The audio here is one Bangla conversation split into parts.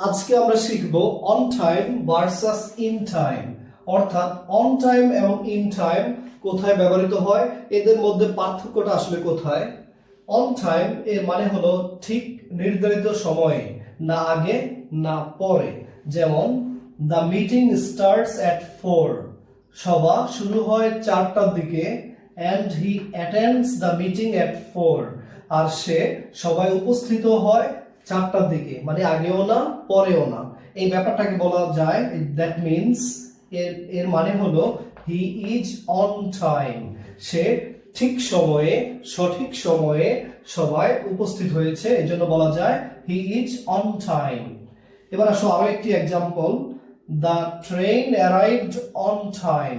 আজকে আমরা শিখব on time versus in time, অর্থাৎ অন টাইম এবং ইন টাইম কোথায় ব্যবহৃত হয়, এদের মধ্যে পার্থক্যটা আসলে কোথায়। অন টাইম এর মানে হলো ঠিক নির্ধারিত সময়ে, না আগে না পরে। যেমন দ্য মিটিং স্টার্টস অ্যাট 4, সভা শুরু হয় 4টার দিকে। And he attends the meeting at 4, আর সে সবাই উপস্থিত হয় 4টার দিকে, মানে আগেও না পরেও না। এই ব্যাপারটাকে বলা যায়, দ্যাট মিনস এর মানে হলো হি ইজ অন টাইম, সে ঠিক সময়ে সঠিক সময়ে সবাই উপস্থিত হয়েছে, এই জন্য বলা যায় হি ইজ অন টাইম। এবার আসো আরো একটি example. The train arrived on time,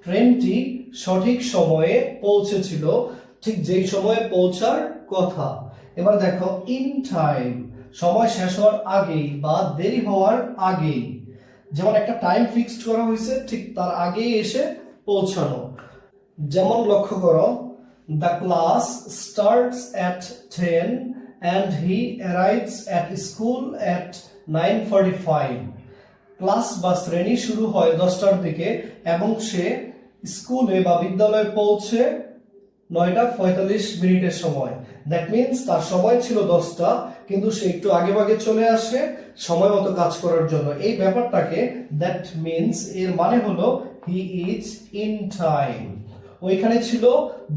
ট্রেনটি সঠিক সময়ে পৌঁছেছিল, ঠিক যেই সময়ে পৌঁছার কথা। এবার দেখো ইন টাইম, সময় শেষ হওয়ার আগেই বা দেরি হওয়ার আগেই। যেমন একটা টাইম ফিক্সড করা হয়েছে, ঠিক তার আগেই এসে পৌঁছানো। যেমন লক্ষ্য করো, the class starts at 10 and he arrives at school at 9:45, class বা শ্রেণী শুরু হয় 10টার দিকে এবং সে স্কুলে বা বিদ্যালয়ে পৌঁছে 9:45 সময়। দ্যাট মিনস তার সময় ছিল 10টা, কিন্তু সে একটু আগে ভাগে চলে আসে সময় মতো কাজ করার জন্য। এই ব্যাপারটাকে দ্যাট মিনস এর মানে হলো হি ইজ ইন টাইম। ওইখানে ছিল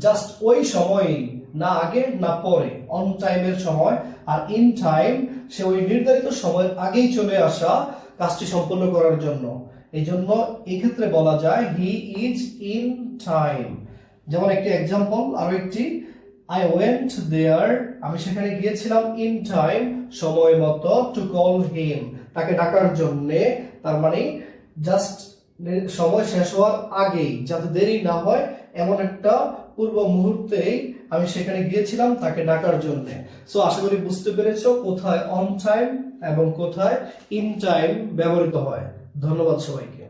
জাস্ট ওই সময়ই, না আগে না পরে, অন টাইমের সময়। আর ইন টাইম সে ওই নির্ধারিত সময়ের আগেই চলে আসা কাজটি সম্পন্ন করার জন্য। এই জন্য এই ক্ষেত্রে বলা যায় হি ইজ ইন টাইম। যেমন একটি এক্সাম্পল, আরো একটি, আই ওয়েন্ট দেয়ার, আমি সেখানে গিয়েছিলাম ইন টাইম, সময় মতো, টু কল হিম, তাকে ডাকার জন্য। তার মানে জাস্ট সময় শেষ হওয়ার আগেই, যাতে দেরি না হয় এমন একটা পূর্ব মুহূর্তেই আমি সেখানে গিয়েছিলাম তাকে ডাকার জন্য। সো আশা করি বুঝতে পেরেছো কোথায় অন টাইম এবং কোথায় ইন টাইম ব্যবহৃত হয়। ধন্যবাদ সবাইকে।